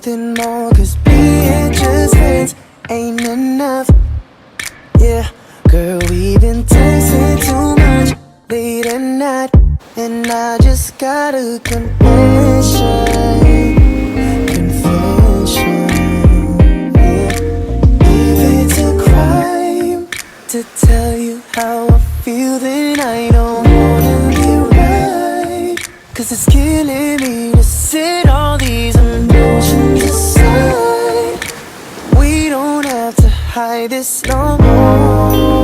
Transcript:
something more, 'cause being just friends ain't enough. Yeah, girl, we've been texting too much late at night, and I just got a confession. Yeah. If it's a crime to tell you how I feel, then I don't wanna be right, 'cause it's killing me to sit all these emotions aside. We don't have to hide this no more.